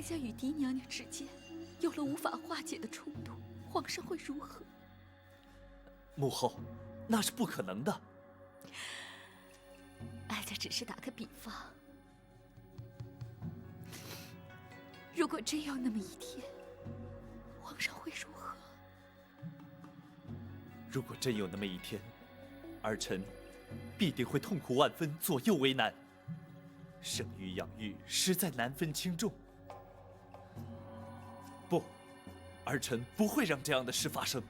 家与嫡娘娘之间有了无法化解的冲突，皇上会如何？母后，那是不可能的。哀家只是打个比方，如果真有那么一天，皇上会如何？如果真有那么一天，儿臣必定会痛苦万分，左右为难。生育养育实在难分轻重。不，儿臣不会让这样的事发生。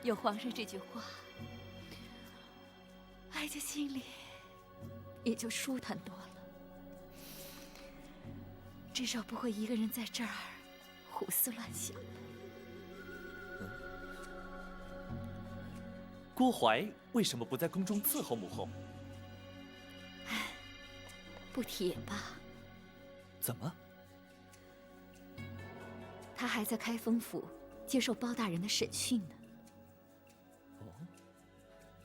有皇上这句话，哀家心里也就舒坦多了，至少不会一个人在这儿胡思乱想。郭槐为什么不在宫中伺候母后？不提也罢。怎么？他还在开封府接受包大人的审讯呢。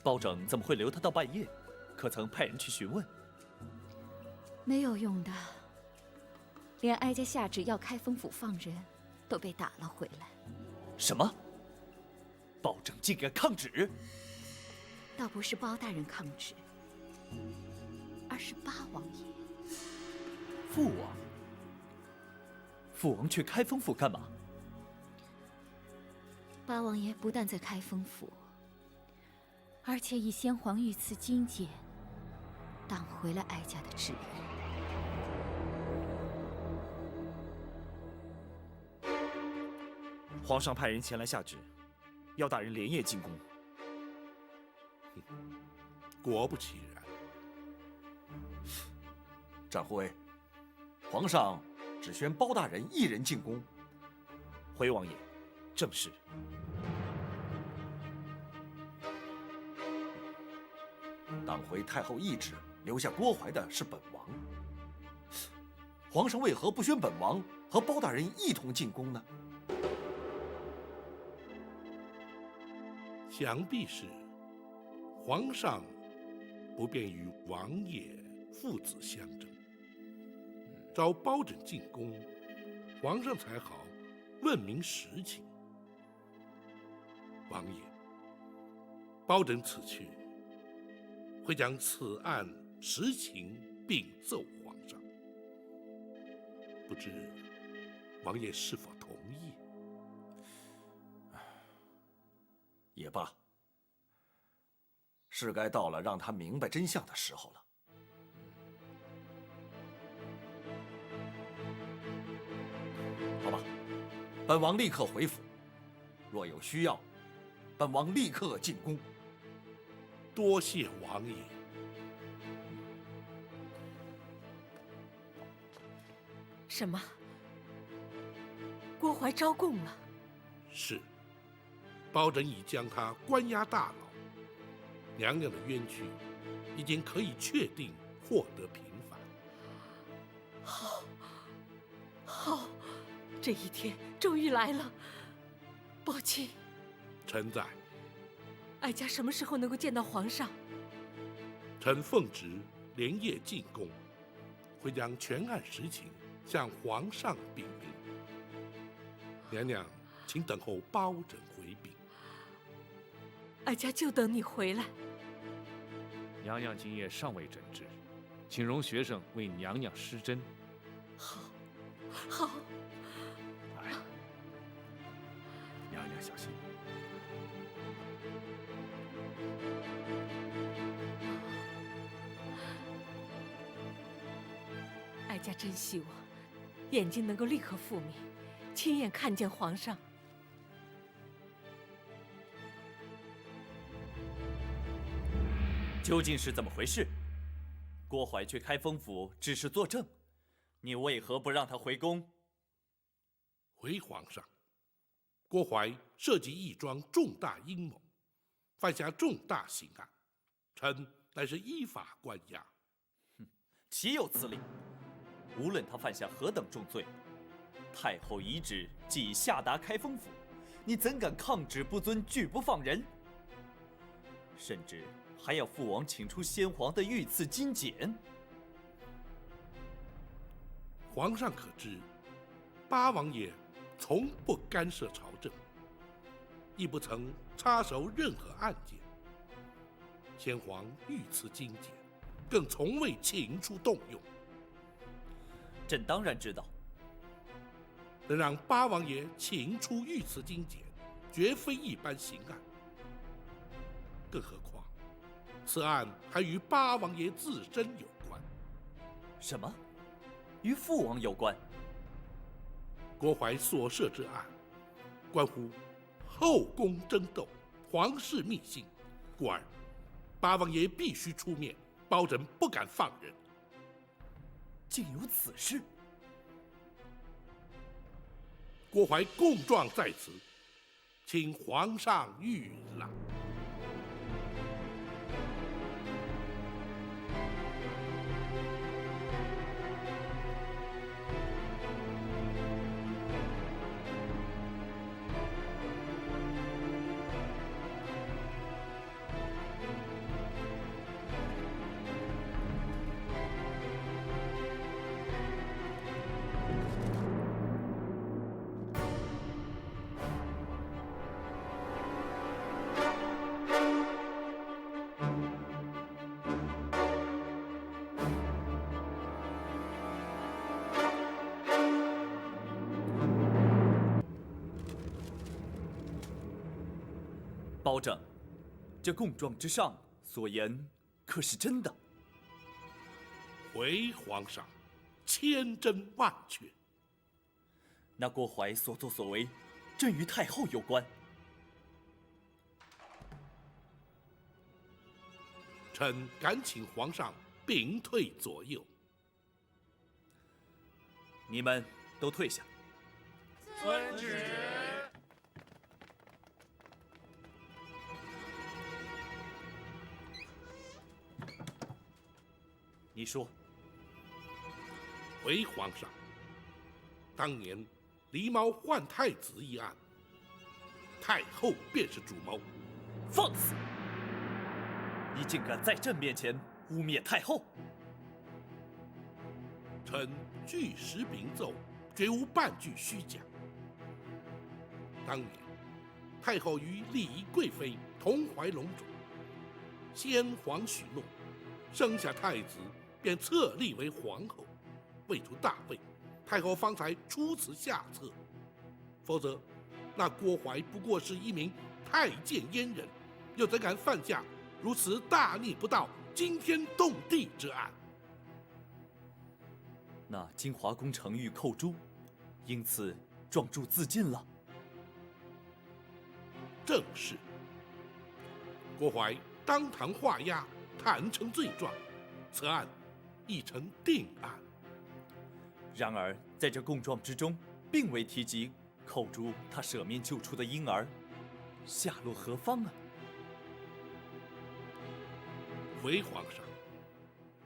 包拯怎么会留他到半夜？可曾派人去询问？没有用的，连哀家下旨要开封府放人，都被打了回来。什么？包拯竟敢抗旨？倒不是包大人抗旨，而是八王爷。父王？父王去开封府干嘛？八王爷不但在开封府，而且以先皇御赐金简挡回了哀家的旨意。皇上派人前来下旨，要大人连夜进宫。果不其然，展护皇上只宣包大人一人进宫。回王爷，正是。挡回太后懿旨，留下郭槐的是本王。皇上为何不宣本王和包大人一同进宫呢？想必是皇上不便与王爷父子相争，召包拯进宫，皇上才好问明实情。王爷，包拯此去，会将此案实情禀奏皇上，不知王爷是否同意？也罢，是该到了让他明白真相的时候了。好吧，本王立刻回府，若有需要，本王立刻进宫。多谢王爷。什么？郭槐招供了？是，包拯已将他关押大牢，娘娘的冤屈已经可以确定获得平反。好，好，这一天终于来了。宝琴，臣在。哀家什么时候能够见到皇上？臣奉旨连夜进宫，会将全案实情向皇上禀明。娘娘，请等候包拯回禀。哀家就等你回来。娘娘今夜尚未诊治，请容学生为娘娘施针。好，好。来，娘娘小心。哀家真希望眼睛能够立刻复明，亲眼看见皇上。究竟是怎么回事？郭槐去开封府只是作证，你为何不让他回宫？回皇上，郭槐设计一桩重大阴谋，犯下重大刑案，臣乃是依法关押。岂有此理！无论他犯下何等重罪，太后遗旨既已下达开封府，你怎敢抗旨不遵，拒不放人？甚至还要父王请出先皇的御赐金简。皇上可知，八王爷从不干涉朝政，亦不曾插手任何案件。先皇御赐金简，更从未请出动用。朕当然知道，能让八王爷请出御赐金简，绝非一般刑案。更何况，此案还与八王爷自身有关。什么？与父王有关？郭槐所涉之案，关乎后宫争斗、皇室秘辛，故而八王爷必须出面，包拯不敢放人。竟有此事！郭槐供状在此，请皇上御览。包拯，这供状之上所言可是真的？回皇上，千真万确。那郭槐所作所为，正与太后有关。臣敢请皇上屏退左右。你们都退下。遵旨。你说，回皇上，当年狸猫换太子一案，太后便是主谋。放肆！你竟敢在朕面前污蔑太后！臣据实禀奏，绝无半句虚假。当年，太后与丽仪贵妃同怀龙种，先皇许诺，生下太子便册立为皇后，位出大位，太后方才出此下策。否则，那郭槐不过是一名太监阉人，又怎敢犯下如此大逆不道、惊天动地之案？那金华宫程昱寇诛，因此状注自尽了。正是。郭槐当堂画押，坦诚罪状，此案已成定案。然而，在这供状之中，并未提及寇诛他舍命救出的婴儿，下落何方啊？回皇上，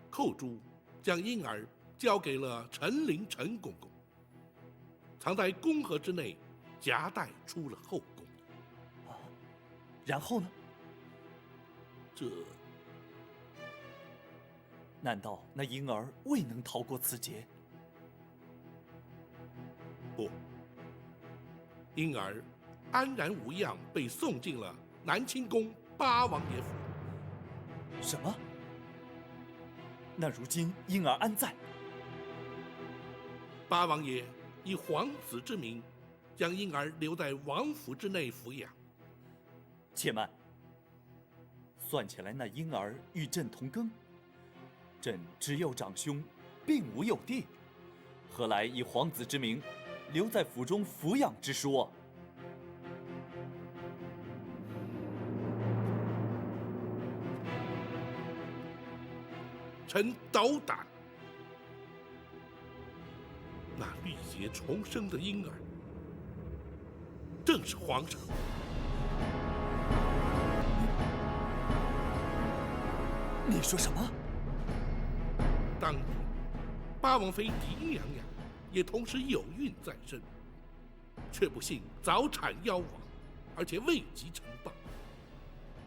寇诛将婴儿交给了陈琳陈公公，藏在宫盒之内，夹带出了后宫。然后呢？这难道那婴儿未能逃过此劫？不，婴儿安然无恙，被送进了南清宫八王爷府。什么？那如今婴儿安在？八王爷以皇子之名，将婴儿留在王府之内抚养。且慢，算起来那婴儿与朕同庚，朕只有长兄，并无幼弟，何来以皇子之名留在府中抚养之说？臣斗胆，那历劫重生的婴儿，正是皇上。你说什么？当年，八王妃狄娘娘也同时有孕在身，却不幸早产夭亡，而且未及呈报。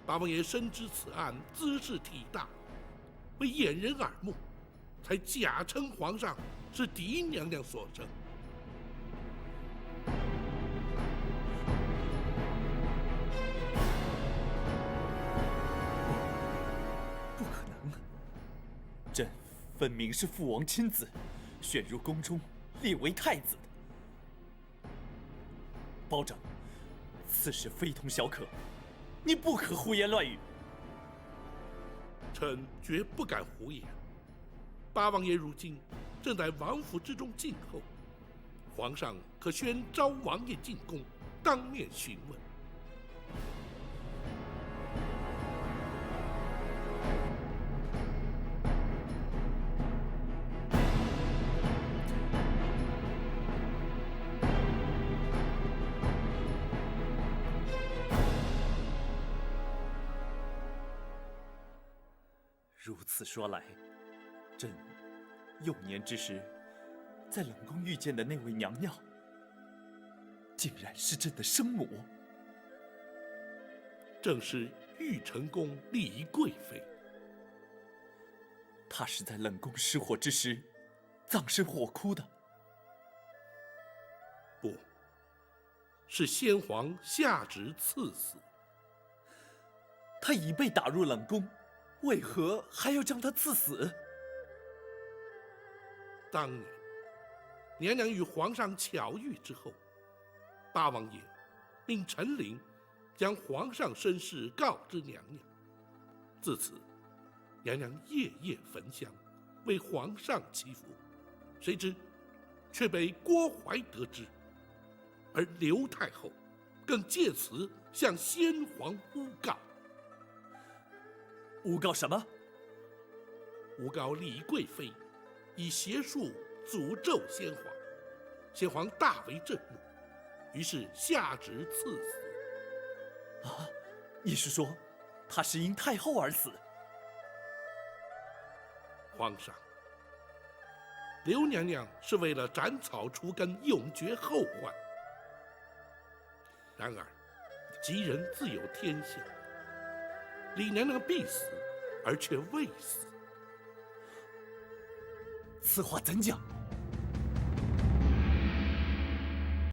八王爷深知此案兹事体大，为掩人耳目，才假称皇上是嫡娘娘所生。不可能！朕分明是父王亲自选入宫中，立为太子的。包拯，此事非同小可，你不可胡言乱语。臣绝不敢胡言。八王爷如今正在王府之中静候，皇上可宣召王爷进宫，当面询问。如此说来，朕幼年之时在冷宫遇见的那位娘娘，竟然是朕的生母。正是玉成宫李贵妃。她是在冷宫失火之时葬身火窟的。不，是先皇下旨赐死。她已被打入冷宫，为何还要将她赐死？当年，娘娘与皇上巧遇之后，八王爷命陈琳将皇上身世告知娘娘。自此，娘娘夜夜焚香，为皇上祈福。谁知，却被郭槐得知，而刘太后更借此向先皇诬告。诬告什么？诬告李贵妃以邪术诅咒先皇，先皇大为震怒，于是下旨赐死。啊，你是说，她是因太后而死？皇上，刘娘娘是为了斩草除根，永绝后患。然而，吉人自有天相，李娘娘必死，而却未死。此话怎讲？